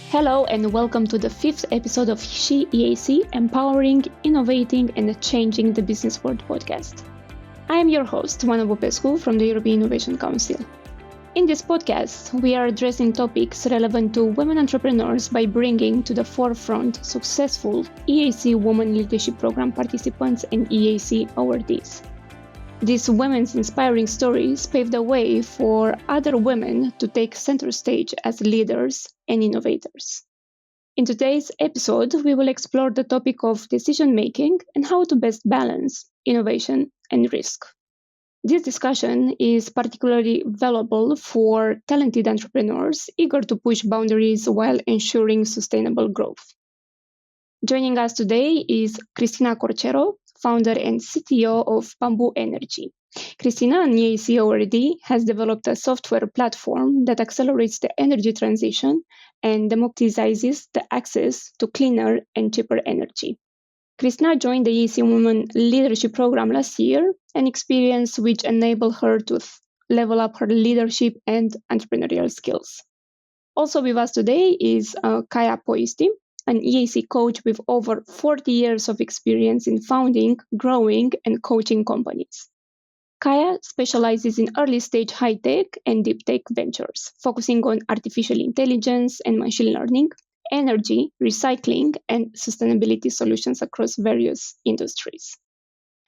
Hello and welcome to the 5th episode of SheEIC, Empowering, Innovating and Changing the Business World podcast. I am your host, Oana Popescu from the European Innovation Council. In this podcast, we are addressing topics relevant to women entrepreneurs by bringing to the forefront successful EIC Women Leadership Program participants and EIC awardees. These women's inspiring stories pave the way for other women to take center stage as leaders and innovators. In today's episode, we will explore the topic of decision-making and how to best balance innovation and risk. This discussion is particularly valuable for talented entrepreneurs eager to push boundaries while ensuring sustainable growth. Joining us today is Cristina Corchero, founder and CTO of Bamboo Energy. Cristina, an EIC awardee, has developed a software platform that accelerates the energy transition and democratizes the access to cleaner and cheaper energy. Cristina joined the EIC Women Leadership Program last year, an experience which enabled her to level up her leadership and entrepreneurial skills. Also with us today is Kaija Pöysti, an EIC coach with over 40 years of experience in founding, growing, and coaching companies. Kaija specializes in early-stage high-tech and deep-tech ventures, focusing on artificial intelligence and machine learning, energy, recycling, and sustainability solutions across various industries.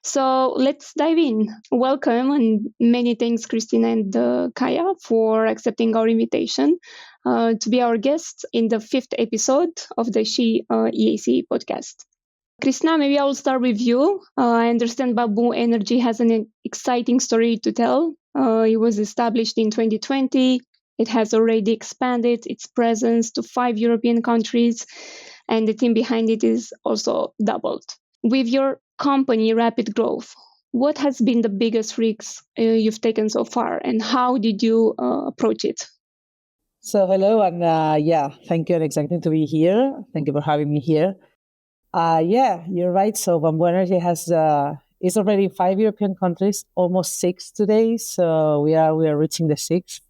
So let's dive in. Welcome and many thanks, Cristina and Kaija, for accepting our invitation to be our guest in the 5th episode of the SheEIC podcast. Cristina, maybe I will start with you. I understand Bamboo Energy has an exciting story to tell. It was established in 2020. It has already expanded its presence to 5 European countries, and the team behind it is also doubled. With your company rapid growth, what has been the biggest risks you've taken so far, and how did you approach it? So hello, and thank you. It's exciting to be here. Thank you for having me here. You're right. So Bamboo Energy is already in 5 European countries, almost 6 today. So we are reaching the 6th,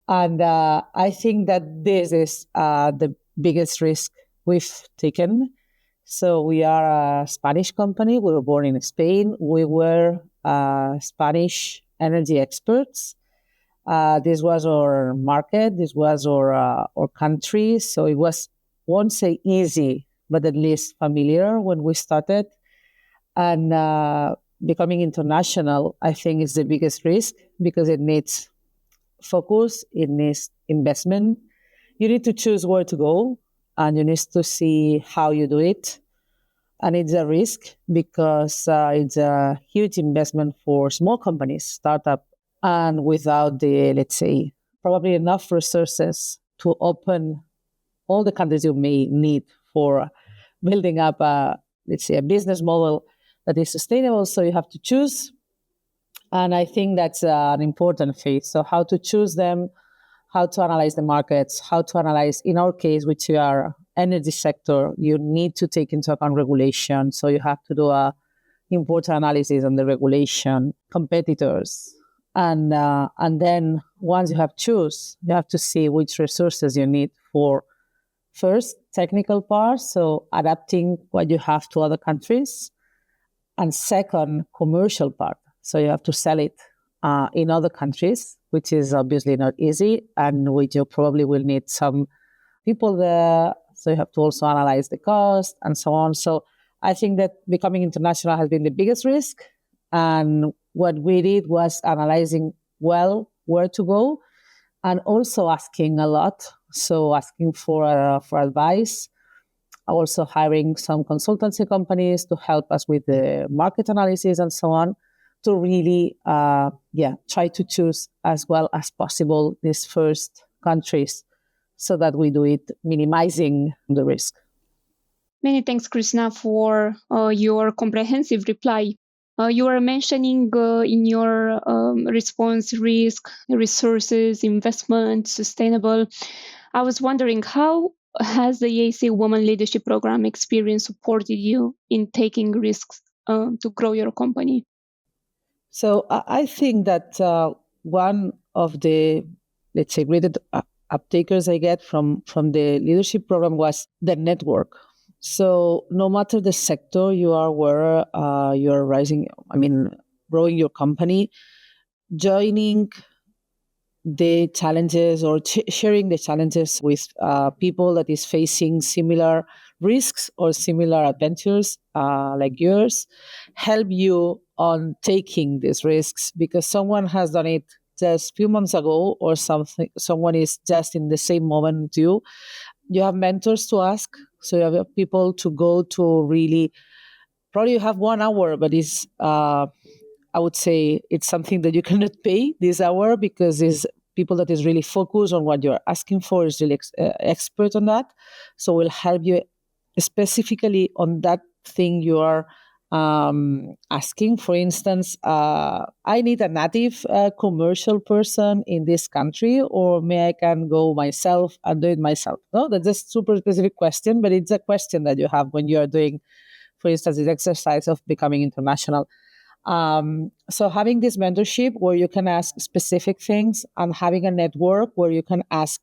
and I think that this is the biggest risk we've taken. So we are a Spanish company. We were born in Spain. We were Spanish energy experts. This was our market. This was our country. So it was, won't say easy, but at least familiar when we started. And becoming international, I think, is the biggest risk because it needs focus. It needs investment. You need to choose where to go, and you need to see how you do it. And it's a risk because it's a huge investment for small companies, startup, and without the, let's say, probably enough resources to open all the countries you may need for building up a business model that is sustainable. So you have to choose. And I think that's an important phase. So how to choose them, how to analyze the markets, how to analyze, in our case, which we are energy sector, you need to take into account regulation. So you have to do a important analysis on the regulation, competitors. And then once you have you have to see which resources you need for first, technical part, so adapting what you have to other countries. And second, commercial part. So you have to sell it in other countries, which is obviously not easy, and which you probably will need some people there. So you have to also analyze the cost and so on. So I think that becoming international has been the biggest risk. And what we did was analyzing well where to go and also asking a lot. So asking for advice, also hiring some consultancy companies to help us with the market analysis and so on, to really try to choose as well as possible these first countries so that we do it minimizing the risk. Many thanks, Cristina, for your comprehensive reply. You were mentioning in your response risk, resources, investment, sustainable. I was wondering, how has the EIC Women Leadership Program experience supported you in taking risks to grow your company? So I think that one of the, let's say, great uptakers I get from the leadership program was the network. So no matter the sector you are, where you're growing your company, joining the challenges or sharing the challenges with people that is facing similar risks or similar adventures like yours help you on taking these risks, because someone has done it just a few months ago, or someone is just in the same moment you have mentors to ask, so you have people to go to. Really, probably you have 1 hour, but it's I would say it's something that you cannot pay this hour, because it's people that is really focused on what you're asking for, is really expert on that. So will help you specifically on that thing you are asking. For instance, I need a native commercial person in this country, or may I can go myself and do it myself? No, that's a super specific question, but it's a question that you have when you are doing, for instance, this exercise of becoming international. So having this mentorship where you can ask specific things, and having a network where you can ask,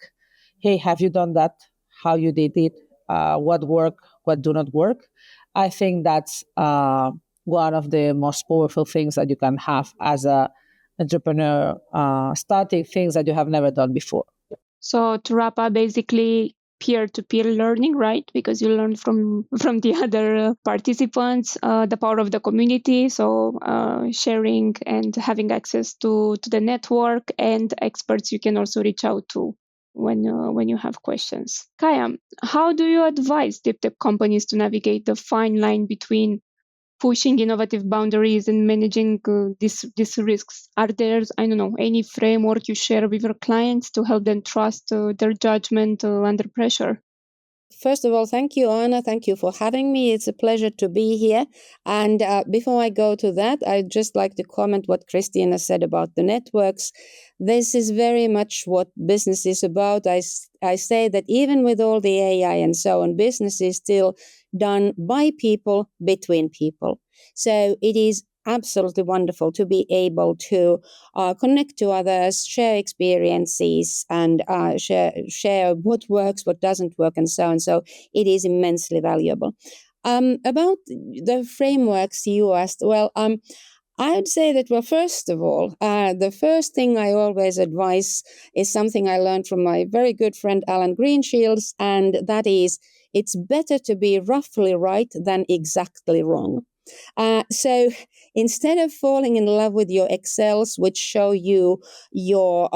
hey, have you done that? How you did it? What work? What do not work? I think that's one of the most powerful things that you can have as an entrepreneur, starting things that you have never done before. So to wrap up, basically peer-to-peer learning, right? Because you learn from the other participants, the power of the community. So sharing and having access to the network and experts you can also reach out to when you have questions. Kaija, how do you advise deep tech companies to navigate the fine line between pushing innovative boundaries and managing these risks? Are there, I don't know, any framework you share with your clients to help them trust their judgment under pressure? First of all, thank you, Oana. Thank you for having me. It's a pleasure to be here. And before I go to that, I'd just like to comment what Cristina said about the networks. This is very much what business is about. I say that even with all the AI and so on, business is still done by people, between people. So it is absolutely wonderful to be able to connect to others, share experiences, and share what works, what doesn't work, and so on. So it is immensely valuable. About the frameworks you asked, well, I would say that, well, first of all, the first thing I always advise is something I learned from my very good friend Alan Greenshields, and that is, it's better to be roughly right than exactly wrong. So instead of falling in love with your Excels, which show you your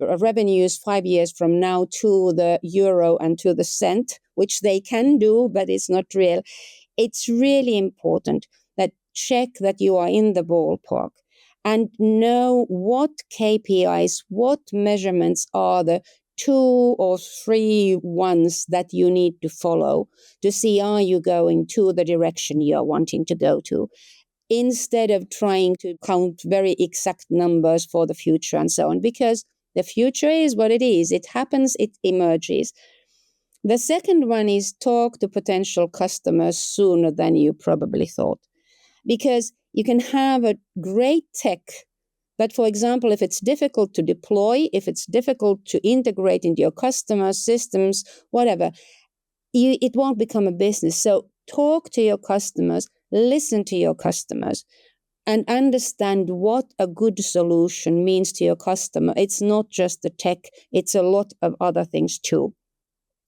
revenues 5 years from now to the euro and to the cent, which they can do, but it's not real, it's really important that check that you are in the ballpark and know what KPIs, what measurements are the 2 or 3 ones that you need to follow to see, are you going to the direction you're wanting to go to, instead of trying to count very exact numbers for the future and so on, because the future is what it is. It happens, it emerges. The second one is talk to potential customers sooner than you probably thought, because you can have a great tech, but for example, if it's difficult to deploy, if it's difficult to integrate into your customer systems, whatever, it won't become a business. So talk to your customers, listen to your customers, and understand what a good solution means to your customer. It's not just the tech, it's a lot of other things too.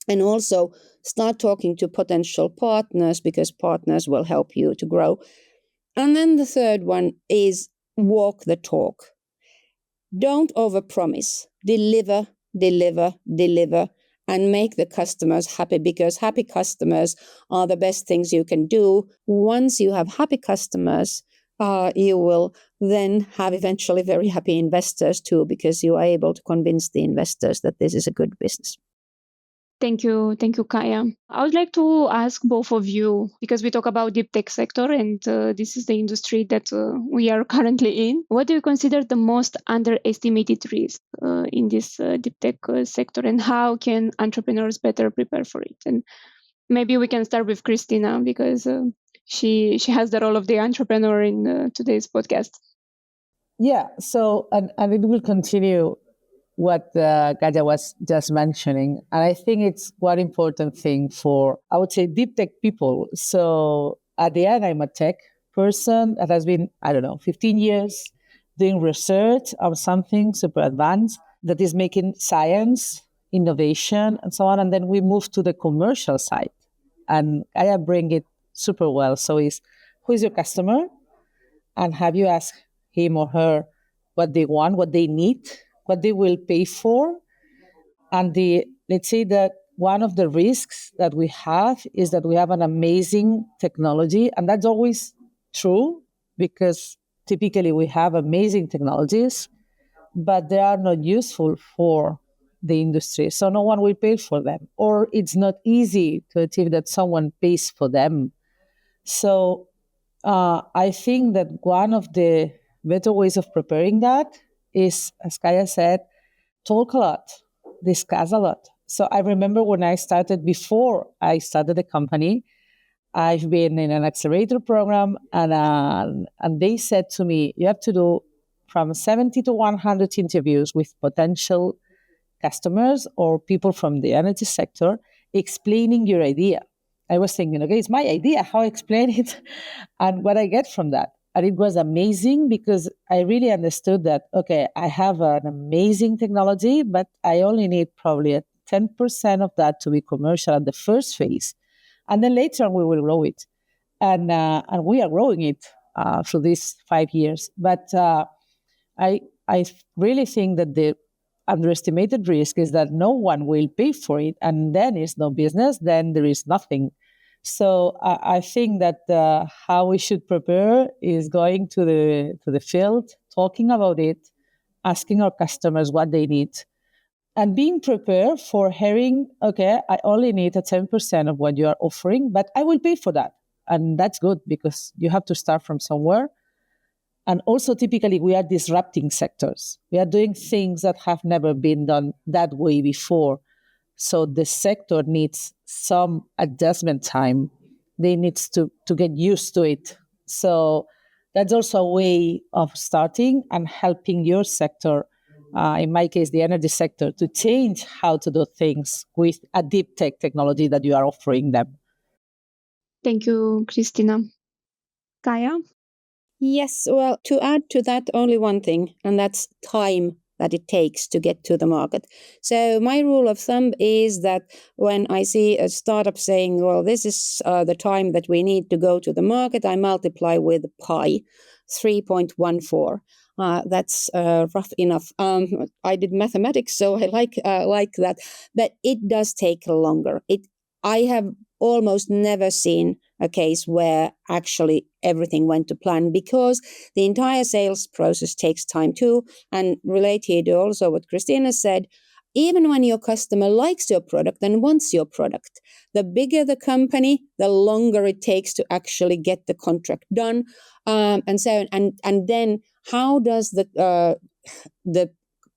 And also start talking to potential partners, because partners will help you to grow. And then the third one is walk the talk. Don't overpromise. Deliver, deliver, deliver, and make the customers happy, because happy customers are the best things you can do. Once you have happy customers, you will then have eventually very happy investors too, because you are able to convince the investors that this is a good business. Thank you, Kaija. I would like to ask both of you, because we talk about deep tech sector, and this is the industry that we are currently in. What do you consider the most underestimated risk in this deep tech sector, and how can entrepreneurs better prepare for it? And maybe we can start with Cristina, because she has the role of the entrepreneur in today's podcast. Yeah. So, and it will continue what Kaija was just mentioning. And I think it's one important thing for, I would say, deep tech people. So at the end, I'm a tech person that has been, 15 years doing research on something super advanced that is making science, innovation, and so on. And then we move to the commercial side. And Kaija bring it super well. So who is your customer? And have you asked him or her what they want, what they need, what they will pay for? And let's say that one of the risks that we have is that we have an amazing technology. And that's always true because typically we have amazing technologies, but they are not useful for the industry. So no one will pay for them, or it's not easy to achieve that someone pays for them. So I think that one of the better ways of preparing that is, as Kaija said, talk a lot, discuss a lot. So I remember when before I started the company, I've been in an accelerator program, and they said to me, you have to do from 70 to 100 interviews with potential customers or people from the energy sector explaining your idea. I was thinking, okay, it's my idea, how I explain it and what I get from that. And it was amazing because I really understood that, okay, I have an amazing technology, but I only need probably 10% of that to be commercial at the first phase. And then later on, we will grow it. And we are growing it through these 5 years. But I really think that the underestimated risk is that no one will pay for it, and then it's no business, then there is nothing. So I think that how we should prepare is going to the field, talking about it, asking our customers what they need, and being prepared for hearing, okay, I only need 10% of what you are offering, but I will pay for that. And that's good because you have to start from somewhere. And also, typically, we are disrupting sectors. We are doing things that have never been done that way before. So the sector needs some adjustment time. They need to get used to it. So that's also a way of starting and helping your sector, in my case, the energy sector, to change how to do things with a deep tech technology that you are offering them. Thank you, Cristina. Kaija? Yes, well, to add to that, only one thing, and that's time that it takes to get to the market. So my rule of thumb is that when I see a startup saying, well, this is the time that we need to go to the market, I multiply with pi, 3.14. That's rough enough. I did mathematics, so I like that. But it does take longer. I have almost never seen a case where actually everything went to plan because the entire sales process takes time too. And related also what Cristina said, even when your customer likes your product and wants your product, the bigger the company, the longer it takes to actually get the contract done, and so on. And then how does the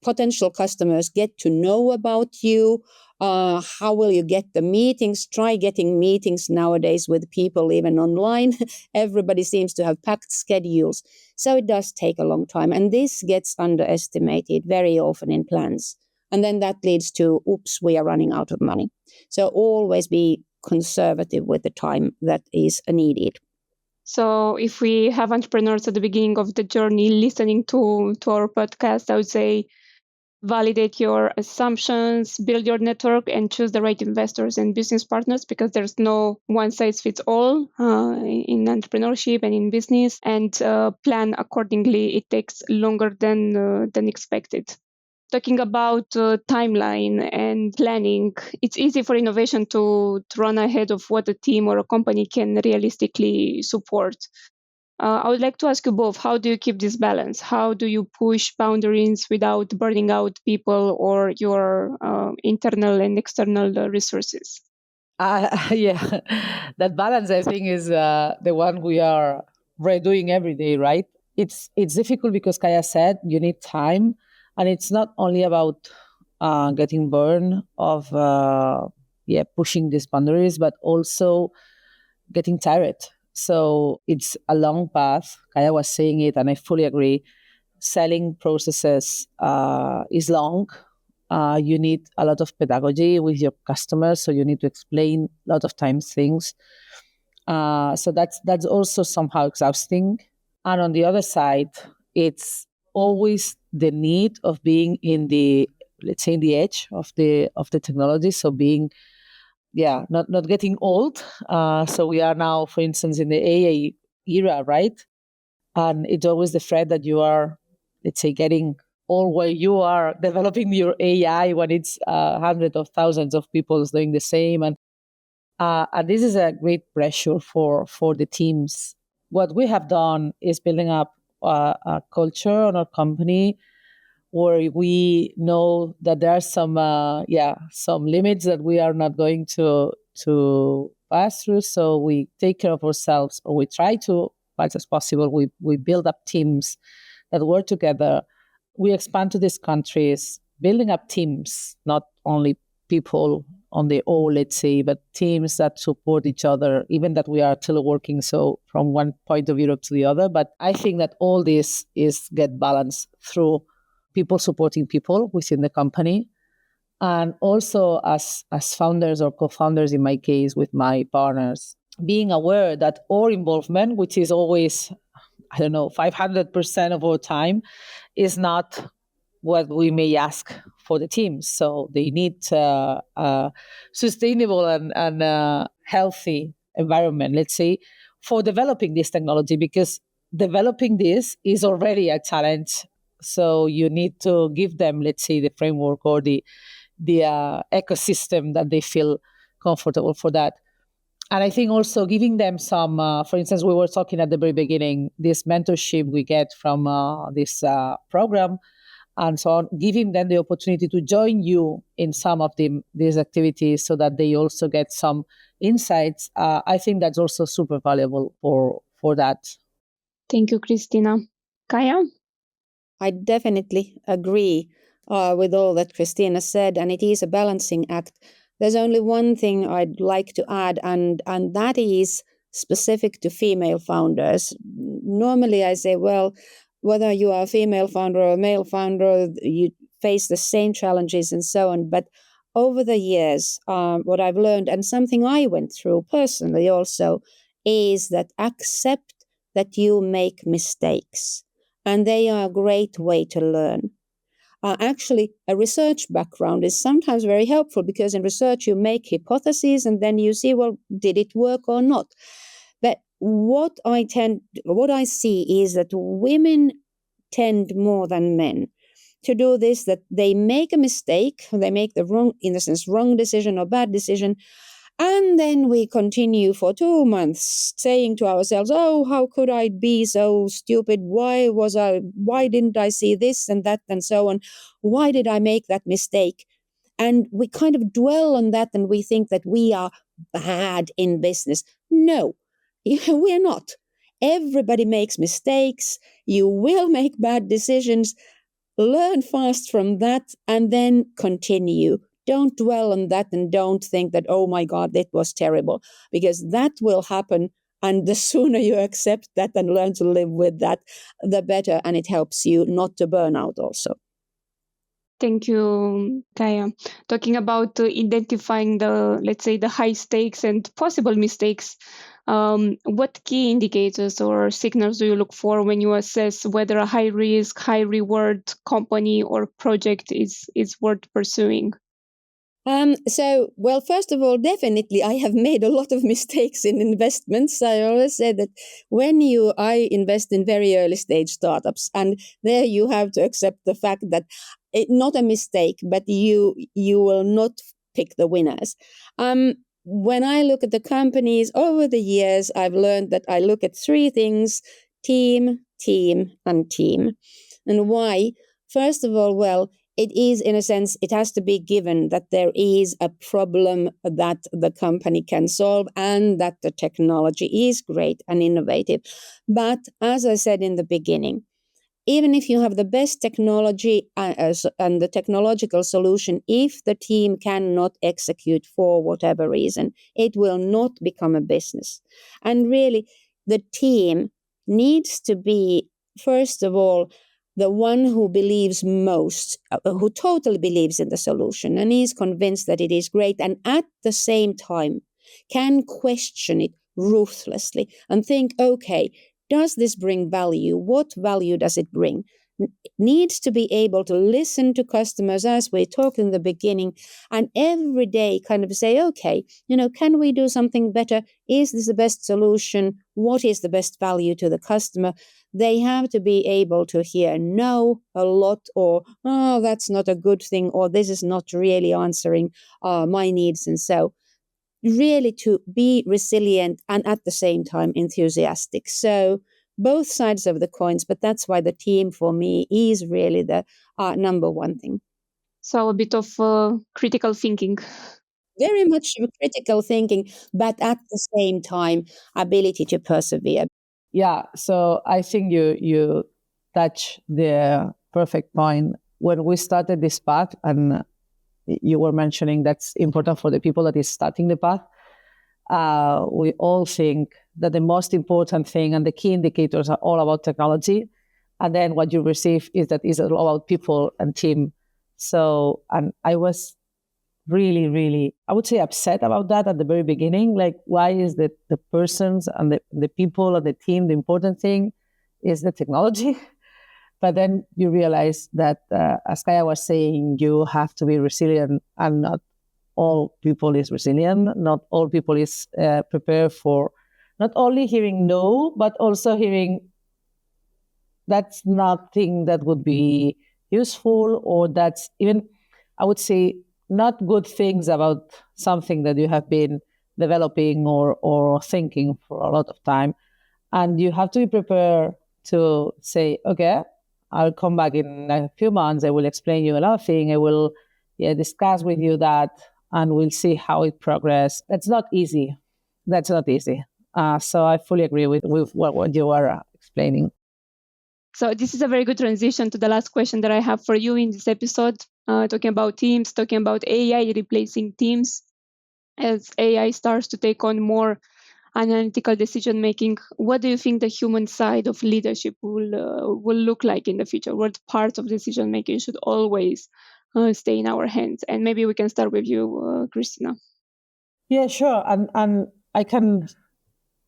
potential customers get to know about you? How will you get the meetings? Try getting meetings nowadays with people even online. Everybody seems to have packed schedules. So it does take a long time. And this gets underestimated very often in plans. And then that leads to, oops, we are running out of money. So always be conservative with the time that is needed. So if we have entrepreneurs at the beginning of the journey listening to our podcast, I would say validate your assumptions, build your network, and choose the right investors and business partners because there's no one size fits all in entrepreneurship and in business, and plan accordingly. It takes longer than expected. Talking about timeline and planning, it's easy for innovation to run ahead of what a team or a company can realistically support. I would like to ask you both, how do you keep this balance? How do you push boundaries without burning out people or your internal and external resources? Yeah, that balance, I think, is the one we are redoing every day, right? It's difficult because Kaija said you need time, and it's not only about getting burned of pushing these boundaries, but also getting tired. So it's a long path. Kaija was saying it, and I fully agree. Selling processes is long. You need a lot of pedagogy with your customers, so you need to explain a lot of times things. So that's also somehow exhausting. And on the other side, it's always the need of being in the, let's say, in the edge of the technology. So being, not getting old. So we are now, for instance, in the AI era, right? And it's always the threat that you are, let's say, getting old where you are developing your AI when it's hundreds of thousands of people doing the same. And this is a great pressure for the teams. What we have done is building up a culture on our company where we know that there are some limits that we are not going to pass through. So we take care of ourselves, or we try to, as much as possible. We build up teams that work together. We expand to these countries, building up teams, not only people on their own, let's say, but teams that support each other, even that we are teleworking, so from one point of Europe to the other. But I think that all this is get balanced through people supporting people within the company, and also as founders or co-founders, in my case, with my partners, being aware that our involvement, which is always, 500% of our time, is not what we may ask for the teams. So they need a sustainable and healthy environment, let's say, for developing this technology, because developing this is already a challenge. So you need to give them, let's say, the framework or the ecosystem that they feel comfortable for that. And I think also giving them some, for instance, we were talking at the very beginning, this mentorship we get from this program, and so on, giving them the opportunity to join you in some of these activities so that they also get some insights. I think that's also super valuable for that. Thank you, Cristina. Kaija? I definitely agree with all that Cristina said, and it is a balancing act. There's only one thing I'd like to add, and that is specific to female founders. Normally I say, well, whether you are a female founder or a male founder, you face the same challenges and so on. But over the years, what I've learned, and something I went through personally also, is that accept that you make mistakes. And they are a great way to learn. Actually, a research background is sometimes very helpful, because in research you make hypotheses and then you see, well, did it work or not? But what I see is that women tend more than men to do this, that they make a mistake, they make the wrong decision or bad decision, and then we continue for 2 months saying to ourselves, oh, how could I be so stupid? Why didn't I see this and that and so on? Why did I make that mistake? And we kind of dwell on that, and we think that we are bad in business. No, we're not. Everybody makes mistakes. You will make bad decisions. Learn fast from that and then continue. Don't dwell on that, and don't think that, oh my God, that was terrible, because that will happen. And the sooner you accept that and learn to live with that, the better. And it helps you not to burn out also. Thank you, Kaija. Talking about identifying the high stakes and possible mistakes, what key indicators or signals do you look for when you assess whether a high risk, high reward company or project is worth pursuing? Well, first of all, definitely I have made a lot of mistakes in investments. I always say that I invest in very early stage startups, and there you have to accept the fact that not a mistake, but you will not pick the winners. When I look at the companies over the years, I've learned that I look at 3 things: team, and team. And why? First of all, well, it is, in a sense, it has to be given that there is a problem that the company can solve and that the technology is great and innovative. But as I said in the beginning, even if you have the best technology and the technological solution, if the team cannot execute for whatever reason, it will not become a business. And really, the team needs to be, first of all, the one who believes most, who totally believes in the solution and is convinced that it is great, and at the same time can question it ruthlessly and think, okay, does this bring value? What value does it bring? Needs to be able to listen to customers, as we talked in the beginning, and every day kind of say, okay, can we do something better? Is this the best solution? What is the best value to the customer? They have to be able to hear no a lot, or, oh, that's not a good thing, or this is not really answering my needs. And so really to be resilient and at the same time enthusiastic. So both sides of the coins, but that's why the team for me is really the number one thing. So a bit of critical thinking. Very much critical thinking, but at the same time, ability to persevere. Yeah, so I think you touch the perfect point. When we started this path, and you were mentioning that's important for the people that is starting the path, we all think that the most important thing and the key indicators are all about technology. And then what you receive is that it's all about people and team. So, and I was really, really, I would say upset about that at the very beginning. Like, why is the persons and the people and the team, the important thing is the technology? But then you realize that, as Kaija was saying, you have to be resilient, and not all people is resilient. Not all people is prepared for not only hearing no, but also hearing that's nothing that would be useful, or that's even, I would say, not good things about something that you have been developing or thinking for a lot of time. And you have to be prepared to say, okay, I'll come back in a few months. I will explain you another thing. I will discuss with you that, and we'll see how it progresses. That's not easy. So I fully agree with what you are explaining. So this is a very good transition to the last question that I have for you in this episode, talking about teams, talking about AI replacing teams. As AI starts to take on more analytical decision making, what do you think the human side of leadership will look like in the future? What parts of decision making should always stay in our hands? And maybe we can start with you, Cristina. Yeah, sure. And I can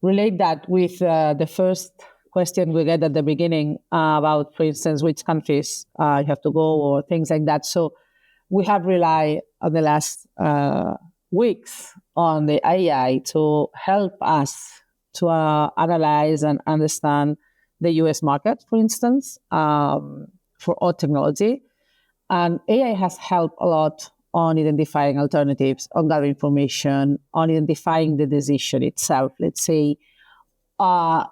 relate that with the first question we get at the beginning about, for instance, which countries you have to go or things like that. So we have relied on the last weeks on the AI to help us to analyze and understand the US market, for instance, for all technology. And AI has helped a lot on identifying alternatives, on gathering information, on identifying the decision itself, let's say,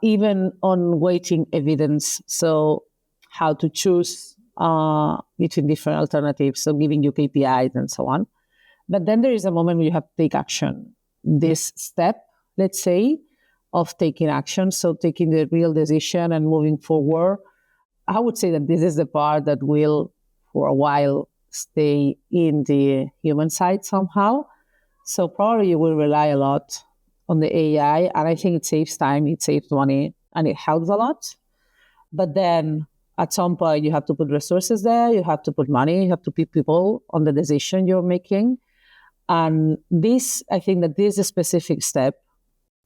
even on weighting evidence. So how to choose between different alternatives, so giving you KPIs and so on. But then there is a moment when you have to take action. This step, let's say, of taking action, so taking the real decision and moving forward, I would say that this is the part that will, for a while, stay in the human side somehow. So probably you will rely a lot on the AI, and I think it saves time, it saves money, and it helps a lot. But then at some point, you have to put resources there, you have to put money, you have to put people on the decision you're making. And this, I think that this specific step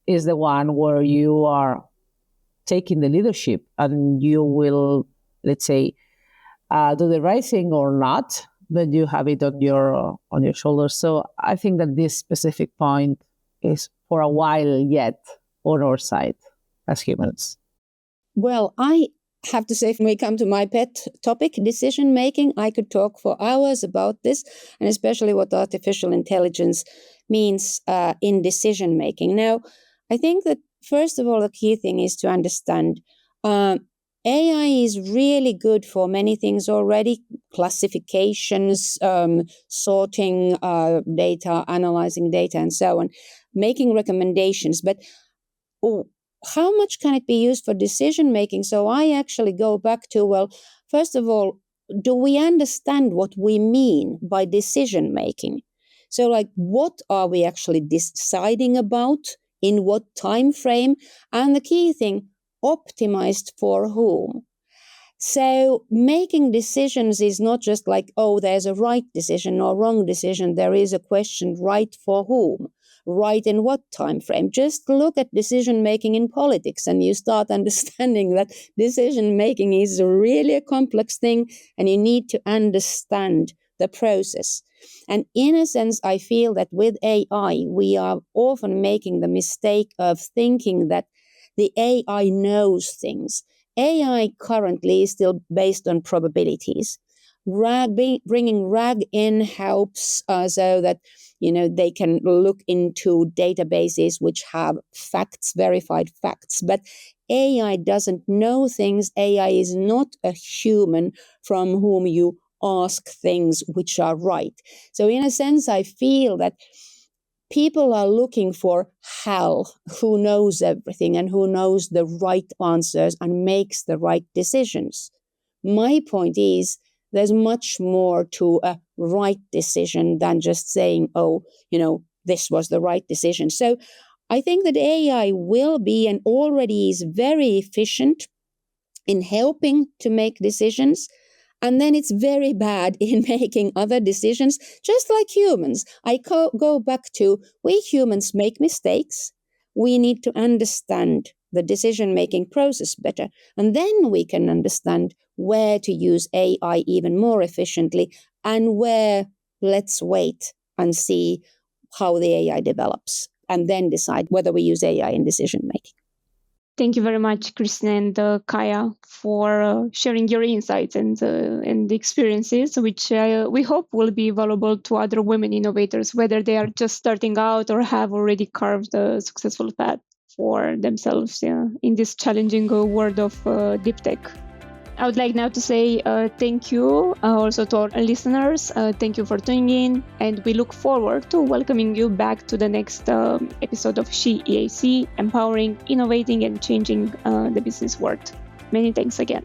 is the one where you are taking the leadership, and you will, let's say, do the right thing or not, but you have it on your shoulders. So I think that this specific point is for a while yet on our side as humans. Well, I have to say, when we come to my pet topic, decision making, I could talk for hours about this, and especially what artificial intelligence means in decision making. Now, I think that first of all, the key thing is to understand AI is really good for many things already: classifications, sorting data, analyzing data, and so on, making recommendations. But how much can it be used for decision making? So I actually go back to, well, first of all, do we understand what we mean by decision making? So, like, what are we actually deciding about? In what time frame? And the key thing, optimized for whom? So making decisions is not just like, oh, there's a right decision or wrong decision. There is a question, right for whom? Right in what time frame? Just look at decision making in politics and you start understanding that decision making is really a complex thing and you need to understand the process. And in a sense, I feel that with AI, we are often making the mistake of thinking that the AI knows things. AI currently is still based on probabilities. Bringing RAG in helps so that they can look into databases which have facts, verified facts. But AI doesn't know things. AI is not a human from whom you ask things which are right. So in a sense, I feel that people are looking for Hal, who knows everything and who knows the right answers and makes the right decisions. My point is, there's much more to a right decision than just saying, oh, this was the right decision. So I think that AI will be and already is very efficient in helping to make decisions. And then it's very bad in making other decisions, just like humans. I go back to, we humans make mistakes. We need to understand the decision-making process better. And then we can understand where to use AI even more efficiently and where let's wait and see how the AI develops and then decide whether we use AI in decision-making. Thank you very much, Cristina and Kaija, for sharing your insights and the experiences, which we hope will be valuable to other women innovators, whether they are just starting out or have already carved a successful path for themselves in this challenging world of deep tech. I would like now to say thank you also to our listeners. Thank you for tuning in, and we look forward to welcoming you back to the next episode of SheEIC, empowering, innovating, and changing the business world. Many thanks again.